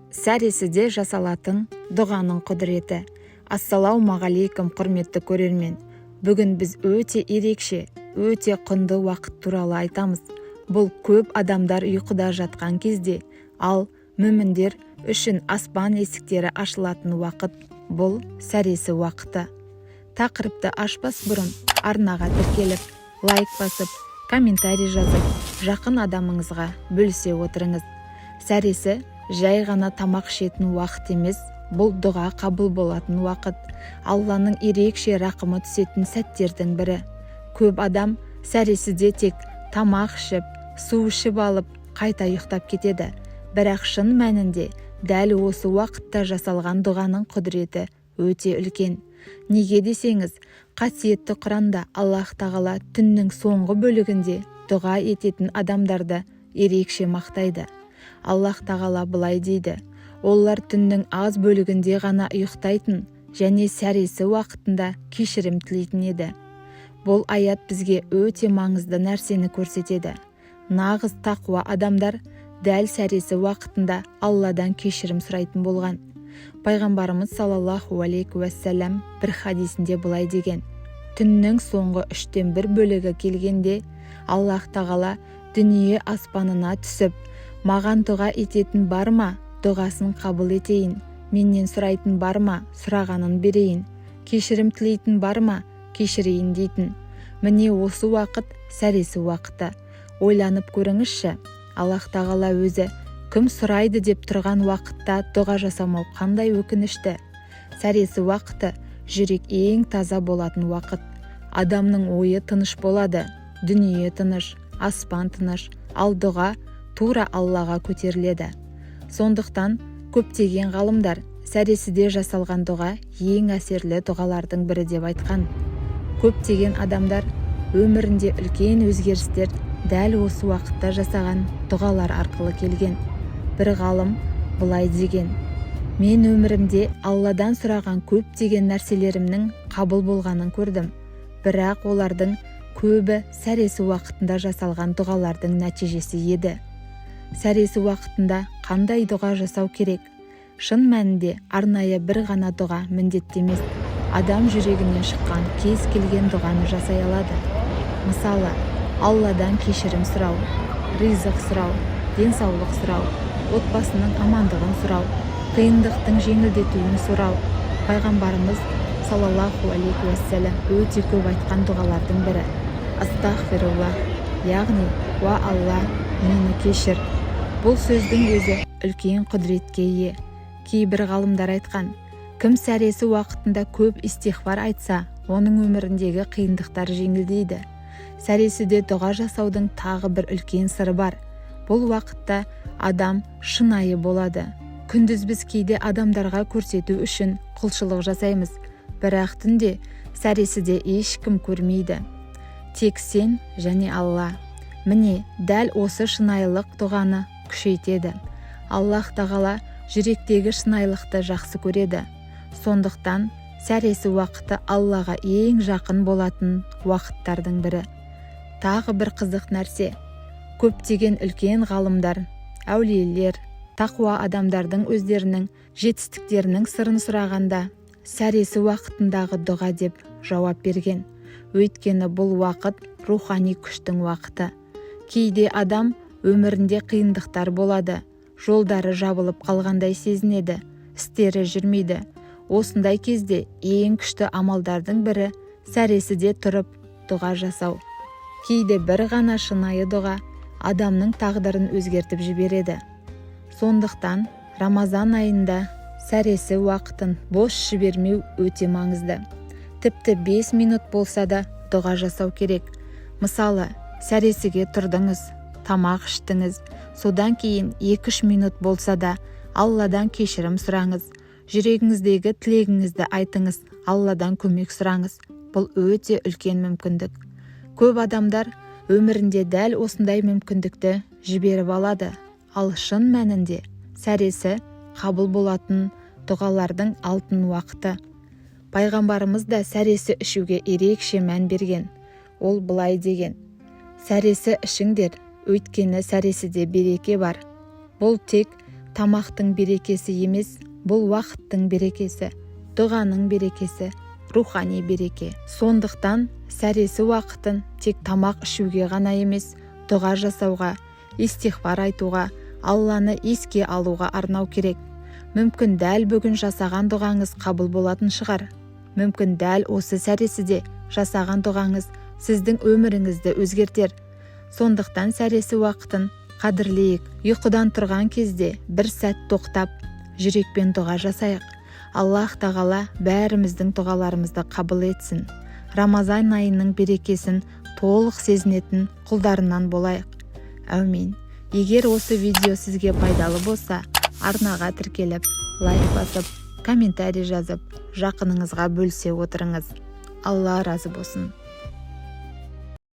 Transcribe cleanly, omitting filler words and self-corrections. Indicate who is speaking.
Speaker 1: Сәресіде жасалатын дұғаның құдіреті. Ассалаумағалейкум құрметті көрермен. Бүгін біз өте ерекше, өте құнды уақыт туралы айтамыз. Бұл көп адамдар ұйқыда жатқан кезде, ал мүміндер үшін аспан есіктері ашылатын уақыт. Бұл сәресі уақыты. Тақырыпты ашпас бұрын арнаға тіркеліп, лайк басып, комментарий жазып, жақын адамыңызға бөлісе отырыңыз. Сәресі жай ғана тамақ ішетін уақыт емес, бұл дұға қабыл болатын уақыт. Алланың ерекше рақымы түсетін сәттердің бірі. Көп адам сәресіде тек тамақ ішіп, су ішіп алып, қайта ұйықтап кетеді. Бірақ шын мәнінде дәл осы уақытта жасалған дұғаның құдіреті өте үлкен. Неге десеңіз, қасиетті Құранда Аллах тағала түннің соңғы бөлігінде дұға ететін адамдарды ерекше мақтайды. Аллах тағала былай дейді: олар түннің аз бөлігінде ғана ұйықтайтын және сәресі уақытында кешірім тілейтін еді. Бұл аят бізге өте маңызды нәрсені көрсетеді. Нағыз тақуа адамдар дәл сәресі уақытында Алладан кешірім сұрайтын болған. Пайғамбарымыз саллаллаху алейхи уассалам бір хадисінде былай деген: түннің соңғы 1/3 бөлігі келгенде Аллах тағала дүние аспанына түсіп, маған дұға ететін бар ма, дұғасын қабыл етейін, менен сұрайтын бар ма, сұрағанын берейін, кешірім тілейтін бар ма, кешірейін дейтін. Міне осы уақыт сәресі уақыты. Ойланып көріңізші, Аллах тағала өзі кім сұрайды деп тұрған уақытта дұға жасамау қандай өкінішті. Сәресі уақыты жүрек ең таза болатын уақыт. Адамның ойы тыныш болады, дүние тыныш, аспан тыныш, ал дұға тура Аллаға көтеріледі. Сондықтан көптеген ғалымдар сәресіде жасалған дұға ең әсерлі дұғалардың бірі деп айтқан. Көптеген адамдар өмірінде үлкен өзгерістер дәл осы уақытта жасаған дұғалар арқылы келген. Бір ғалым былай деген: мен өмірімде Алладан сұраған көптеген нәрселерімнің қабыл болғанын көрдім. Бірақ олардың көбі сәресі уақытында жасалған дұғалардың нәтижесі еді. Сәресі уақытында қандай дұға жасау керек? Шын мәнінде арнайы бір ғана дұға міндетті емес. Адам жүрегінен шыққан кез келген дұғаны жасай алады. Мысалы, Алладан кешірім сұрау, ризық сұрау, денсаулық сұрау, отбасының амандығын сұрау, қиындықтың жеңілдетуін сұрау. Пайғамбарымыз саллаллаху алейхи уассалам өте көп айтқан дұғалардың бірі астағфируллах, яғни уа Алла, мені кешір. Бұл сөздің өзі үлкен құдіретке ие. Кейбір ғалымдар айтқан: кім сәресі уақытында көп истихфар айтса, оның өміріндегі қиындықтар жеңілдейді. Сәресіде дұға жасаудың тағы бір үлкен сыры бар. Бұл уақытта адам шынайы болады. Күндіз біз кейде адамдарға көрсету үшін құлшылық жасаймыз, бірақ түнде сәресіде ешкім көрмейді. Тек сен және Алла. Міне, дәл осы шынайылық дұғаны күшейтеді. Аллах тағала жүректегі шынайылықты жақсы көреді. Сондықтан сәресі уақыты Аллаға ең жақын болатын уақыттардың бірі. Тағы бір қызық нәрсе: көптеген үлкен ғалымдар, әулиелер, тақуа адамдардың өздерінің жетістіктерінің сырын сұрағанда сәресі уақытындағы дұға деп жауап берген. Өйткені бұл уақыт рухани күштің уақыты. Кейде адам өмірінде қиындықтар болады, жолдары жабылып қалғандай сезінеді, істері жүрмейді. Осындай кезде ең күшті амалдардың бірі сәресіде тұрып дұға жасау. Кейде бір ғана шынайы дұға адамның тағдырын өзгертіп жібереді. Сондықтан Рамазан айында сәресі уақытын бос жібермеу өте маңызды. Тіпті 5 минут болса да дұға жасау керек. Мысалы, сәресіге тұрдыңыз, тамақ іштіңіз, содан кейін 2-3 минут болса да Алладан кешірім сұраңыз. Жүрегіңіздегі тілегіңізді айтыңыз, Алладан көмек сұраңыз. Бұл өте үлкен мүмкіндік. Көп адамдар өмірінде дәл осындай мүмкіндікті жіберіп алады. Ал шын мәнінде сәресі қабыл болатын дұғалардың алтын уақыты. Пайғамбарымыз да сәресі ішуге ерекше мән берген. Ол былай деген: сәресі ішіңдер, өйткені сәресіде береке бар. Бұл тек тамақтың берекесі емес, бұл уақыттың берекесі, дұғаның берекесі, рухани береке. Сондықтан сәресі уақытын тек тамақ ішуге ғана емес, дұға жасауға, истихфар айтуға, Алланы еске алуға арнау керек. Мүмкін дәл бүгін жасаған дұғаңыз қабыл болатын шығар. Мүмкін дәл осы сәресіде жасаған дұғаңыз сіздің өміріңізді өзгертер. Сондықтан сәресі уақытын қадірлейік. Ұйқыдан тұрған кезде бір сәт тоқтап, жүрекпен дұға жасайық. Аллах тағала бәріміздің дұғаларымызды қабыл етсін. Рамазан айының берекесін толық сезінетін құлдарынан болайық. Әумин. Егер осы видео сізге пайдалы болса, арнаға тіркеліп, лайк басып, комментарий жазып, жақыныңызға бөлісе отырыңыз. Алла разы болсын.